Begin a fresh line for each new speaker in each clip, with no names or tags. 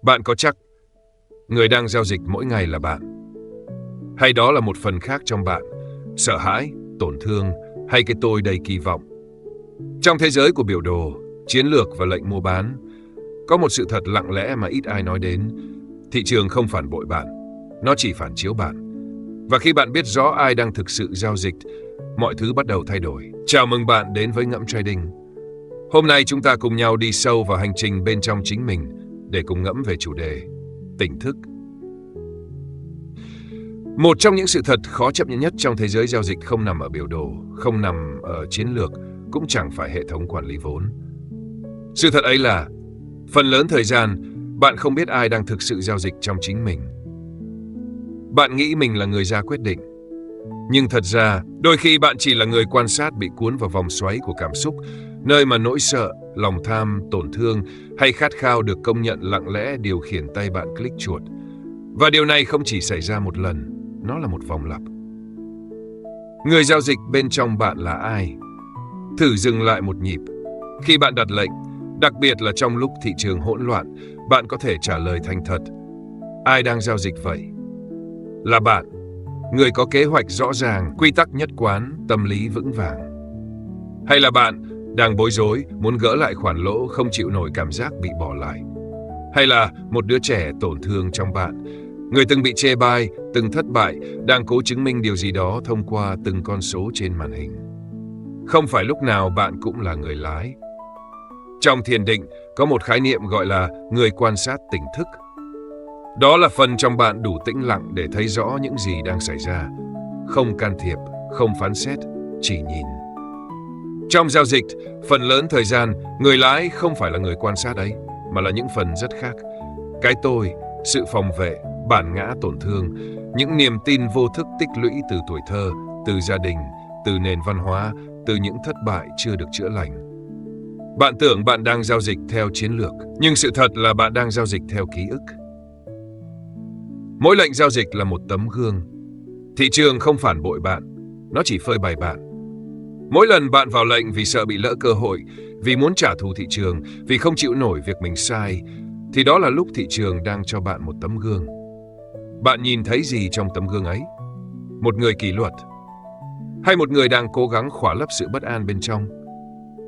Bạn có chắc người đang giao dịch mỗi ngày là bạn? Hay đó là một phần khác trong bạn, sợ hãi, tổn thương hay cái tôi đầy kỳ vọng? Trong thế giới của biểu đồ, chiến lược và lệnh mua bán, có một sự thật lặng lẽ mà ít ai nói đến. Thị trường không phản bội bạn, nó chỉ phản chiếu bạn. Và khi bạn biết rõ ai đang thực sự giao dịch, mọi thứ bắt đầu thay đổi. Chào mừng bạn đến với Ngẫm Trading. Hôm nay chúng ta cùng nhau đi sâu vào hành trình bên trong chính mình để cùng ngẫm về chủ đề tỉnh thức. Một trong những sự thật khó chấp nhận nhất trong thế giới giao dịch không nằm ở biểu đồ, không nằm ở chiến lược, cũng chẳng phải hệ thống quản lý vốn. Sự thật ấy là, phần lớn thời gian, bạn không biết ai đang thực sự giao dịch trong chính mình. Bạn nghĩ mình là người ra quyết định. Nhưng thật ra, đôi khi bạn chỉ là người quan sát bị cuốn vào vòng xoáy của cảm xúc, nơi mà nỗi sợ, lòng tham, tổn thương hay khát khao được công nhận lặng lẽ điều khiển tay bạn click chuột. Và điều này không chỉ xảy ra một lần, nó là một vòng lặp. Người giao dịch bên trong bạn là ai? Thử dừng lại một nhịp. Khi bạn đặt lệnh, đặc biệt là trong lúc thị trường hỗn loạn, bạn có thể trả lời thành thật. Ai đang giao dịch vậy? Là bạn, người có kế hoạch rõ ràng, quy tắc nhất quán, tâm lý vững vàng. Hay là bạn đang bối rối, muốn gỡ lại khoản lỗ, không chịu nổi cảm giác bị bỏ lại? Hay là một đứa trẻ tổn thương trong bạn, người từng bị chê bai, từng thất bại, đang cố chứng minh điều gì đó thông qua từng con số trên màn hình? Không phải lúc nào bạn cũng là người lái. Trong thiền định, có một khái niệm gọi là người quan sát tỉnh thức. Đó là phần trong bạn đủ tĩnh lặng để thấy rõ những gì đang xảy ra. Không can thiệp, không phán xét, chỉ nhìn. Trong giao dịch, phần lớn thời gian, người lái không phải là người quan sát ấy, mà là những phần rất khác. Cái tôi, sự phòng vệ, bản ngã tổn thương, những niềm tin vô thức tích lũy từ tuổi thơ, từ gia đình, từ nền văn hóa, từ những thất bại chưa được chữa lành. Bạn tưởng bạn đang giao dịch theo chiến lược, nhưng sự thật là bạn đang giao dịch theo ký ức. Mỗi lệnh giao dịch là một tấm gương. Thị trường không phản bội bạn, nó chỉ phơi bày bạn. Mỗi lần bạn vào lệnh vì sợ bị lỡ cơ hội, vì muốn trả thù thị trường, vì không chịu nổi việc mình sai, thì đó là lúc thị trường đang cho bạn một tấm gương. Bạn nhìn thấy gì trong tấm gương ấy? Một người kỷ luật? Hay một người đang cố gắng khỏa lấp sự bất an bên trong?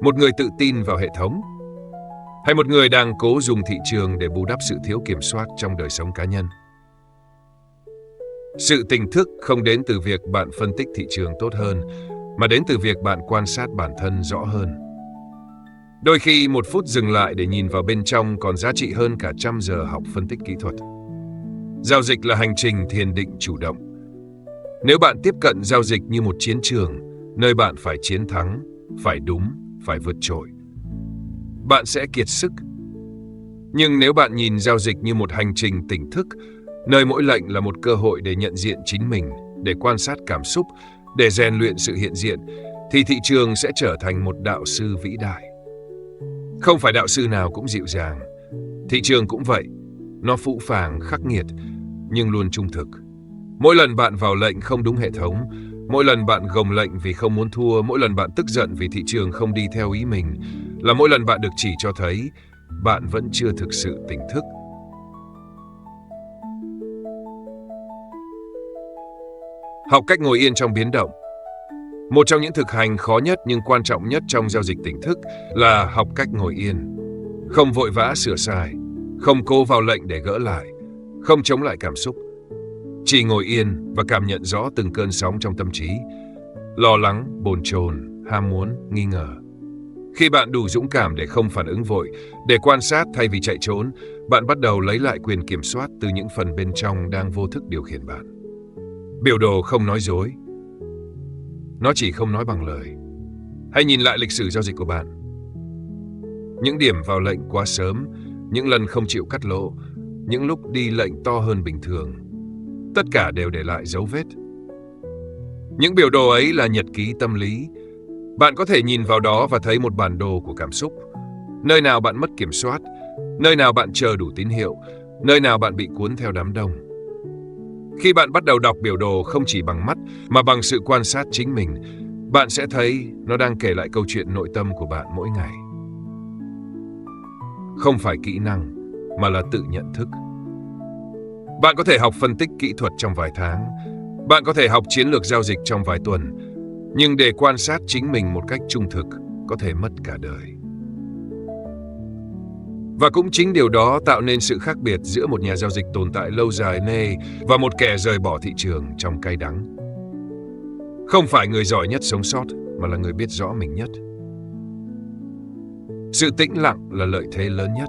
Một người tự tin vào hệ thống? Hay một người đang cố dùng thị trường để bù đắp sự thiếu kiểm soát trong đời sống cá nhân? Sự tỉnh thức không đến từ việc bạn phân tích thị trường tốt hơn, mà đến từ việc bạn quan sát bản thân rõ hơn. Đôi khi một phút dừng lại để nhìn vào bên trong còn giá trị hơn cả 100 giờ học phân tích kỹ thuật. Giao dịch là hành trình thiền định chủ động. Nếu bạn tiếp cận giao dịch như một chiến trường, nơi bạn phải chiến thắng, phải đúng, phải vượt trội, bạn sẽ kiệt sức. Nhưng nếu bạn nhìn giao dịch như một hành trình tỉnh thức, nơi mỗi lệnh là một cơ hội để nhận diện chính mình, để quan sát cảm xúc, để rèn luyện sự hiện diện, thì thị trường sẽ trở thành một đạo sư vĩ đại. Không phải đạo sư nào cũng dịu dàng. Thị trường cũng vậy. Nó phũ phàng, khắc nghiệt, nhưng luôn trung thực. Mỗi lần bạn vào lệnh không đúng hệ thống, mỗi lần bạn gồng lệnh vì không muốn thua, mỗi lần bạn tức giận vì thị trường không đi theo ý mình, là mỗi lần bạn được chỉ cho thấy bạn vẫn chưa thực sự tỉnh thức. Học cách ngồi yên trong biến động. Một trong những thực hành khó nhất nhưng quan trọng nhất trong giao dịch tỉnh thức là học cách ngồi yên. Không vội vã sửa sai, không cố vào lệnh để gỡ lại, không chống lại cảm xúc. Chỉ ngồi yên và cảm nhận rõ từng cơn sóng trong tâm trí, lo lắng, bồn chồn, ham muốn, nghi ngờ. Khi bạn đủ dũng cảm để không phản ứng vội, để quan sát thay vì chạy trốn, bạn bắt đầu lấy lại quyền kiểm soát từ những phần bên trong đang vô thức điều khiển bạn. Biểu đồ không nói dối. Nó chỉ không nói bằng lời. Hãy nhìn lại lịch sử giao dịch của bạn. Những điểm vào lệnh quá sớm, những lần không chịu cắt lỗ, những lúc đi lệnh to hơn bình thường. Tất cả đều để lại dấu vết. Những biểu đồ ấy là nhật ký tâm lý. Bạn có thể nhìn vào đó và thấy một bản đồ của cảm xúc. Nơi nào bạn mất kiểm soát, nơi nào bạn chờ đủ tín hiệu, nơi nào bạn bị cuốn theo đám đông. Khi bạn bắt đầu đọc biểu đồ không chỉ bằng mắt mà bằng sự quan sát chính mình, bạn sẽ thấy nó đang kể lại câu chuyện nội tâm của bạn mỗi ngày. Không phải kỹ năng, mà là tự nhận thức. Bạn có thể học phân tích kỹ thuật trong vài tháng, bạn có thể học chiến lược giao dịch trong vài tuần, nhưng để quan sát chính mình một cách trung thực có thể mất cả đời. Và cũng chính điều đó tạo nên sự khác biệt giữa một nhà giao dịch tồn tại lâu dài và một kẻ rời bỏ thị trường trong cay đắng. Không phải người giỏi nhất sống sót, mà là người biết rõ mình nhất. Sự tĩnh lặng là lợi thế lớn nhất.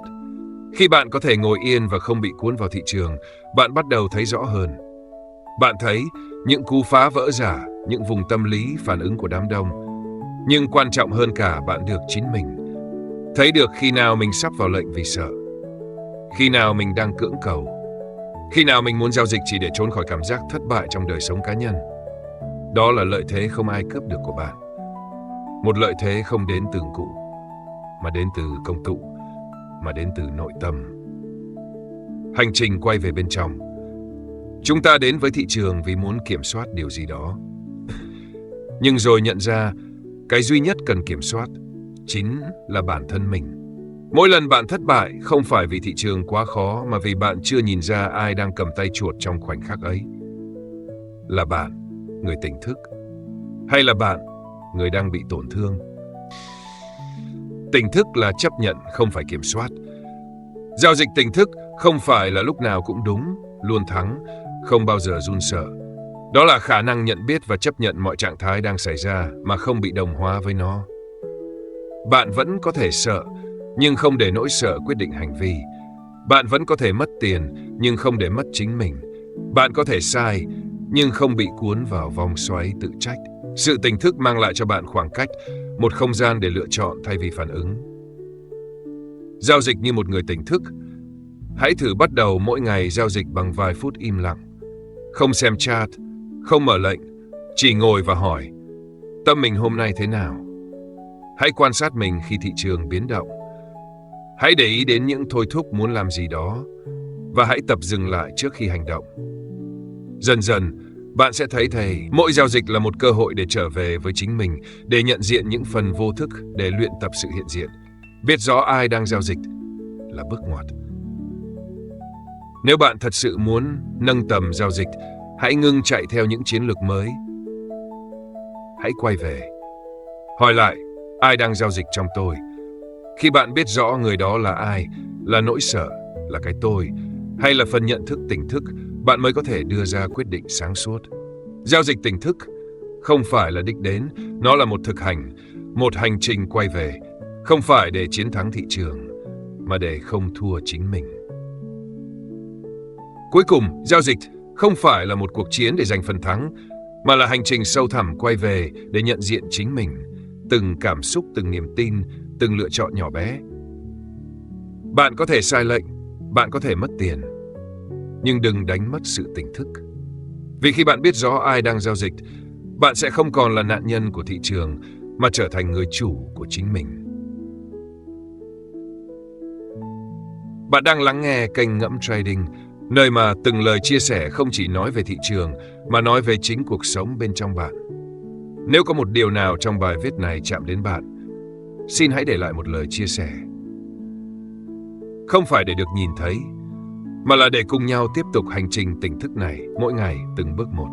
Khi bạn có thể ngồi yên và không bị cuốn vào thị trường, bạn bắt đầu thấy rõ hơn. Bạn thấy những cú phá vỡ giả, những vùng tâm lý phản ứng của đám đông. Nhưng quan trọng hơn cả, bạn được chính mình. Thấy được khi nào mình sắp vào lệnh vì sợ, khi nào mình đang cưỡng cầu, khi nào mình muốn giao dịch chỉ để trốn khỏi cảm giác thất bại trong đời sống cá nhân. Đó là lợi thế không ai cướp được của bạn. Một lợi thế không đến từ cụ, mà đến từ công cụ, mà đến từ nội tâm. Hành trình quay về bên trong. Chúng ta đến với thị trường vì muốn kiểm soát điều gì đó. Nhưng rồi nhận ra, cái duy nhất cần kiểm soát chính là bản thân mình. Mỗi lần bạn thất bại không phải vì thị trường quá khó, mà vì bạn chưa nhìn ra ai đang cầm tay chuột trong khoảnh khắc ấy. Là bạn, người tỉnh thức, hay là bạn, người đang bị tổn thương? Tỉnh thức là chấp nhận, không phải kiểm soát. Giao dịch tỉnh thức không phải là lúc nào cũng đúng, luôn thắng, không bao giờ run sợ. Đó là khả năng nhận biết và chấp nhận mọi trạng thái đang xảy ra mà không bị đồng hóa với nó. Bạn vẫn có thể sợ, nhưng không để nỗi sợ quyết định hành vi. Bạn vẫn có thể mất tiền, nhưng không để mất chính mình. Bạn có thể sai, nhưng không bị cuốn vào vòng xoáy tự trách. Sự tỉnh thức mang lại cho bạn khoảng cách, một không gian để lựa chọn thay vì phản ứng. Giao dịch như một người tỉnh thức. Hãy thử bắt đầu mỗi ngày giao dịch bằng vài phút im lặng. Không xem chat, không mở lệnh, chỉ ngồi và hỏi: tâm mình hôm nay thế nào? Hãy quan sát mình khi thị trường biến động. Hãy để ý đến những thôi thúc muốn làm gì đó, và hãy tập dừng lại trước khi hành động. Dần dần, bạn sẽ thấy mỗi giao dịch là một cơ hội để trở về với chính mình, để nhận diện những phần vô thức, để luyện tập sự hiện diện. Biết rõ ai đang giao dịch là bước ngoặt. Nếu bạn thật sự muốn nâng tầm giao dịch, hãy ngưng chạy theo những chiến lược mới. Hãy quay về, hỏi lại: ai đang giao dịch trong tôi? Khi bạn biết rõ người đó là ai, là nỗi sợ, là cái tôi, hay là phần nhận thức tỉnh thức, bạn mới có thể đưa ra quyết định sáng suốt. Giao dịch tỉnh thức không phải là đích đến, nó là một thực hành, một hành trình quay về, không phải để chiến thắng thị trường, mà để không thua chính mình. Cuối cùng, giao dịch không phải là một cuộc chiến để giành phần thắng, mà là hành trình sâu thẳm quay về để nhận diện chính mình, từng cảm xúc, từng niềm tin, từng lựa chọn nhỏ bé. Bạn có thể sai lệnh, bạn có thể mất tiền, nhưng đừng đánh mất sự tỉnh thức. Vì khi bạn biết rõ ai đang giao dịch, bạn sẽ không còn là nạn nhân của thị trường, mà trở thành người chủ của chính mình. Bạn đang lắng nghe kênh Ngẫm Trading, nơi mà từng lời chia sẻ không chỉ nói về thị trường, mà nói về chính cuộc sống bên trong bạn. Nếu có một điều nào trong bài viết này chạm đến bạn, xin hãy để lại một lời chia sẻ. Không phải để được nhìn thấy, mà là để cùng nhau tiếp tục hành trình tỉnh thức này mỗi ngày từng bước một.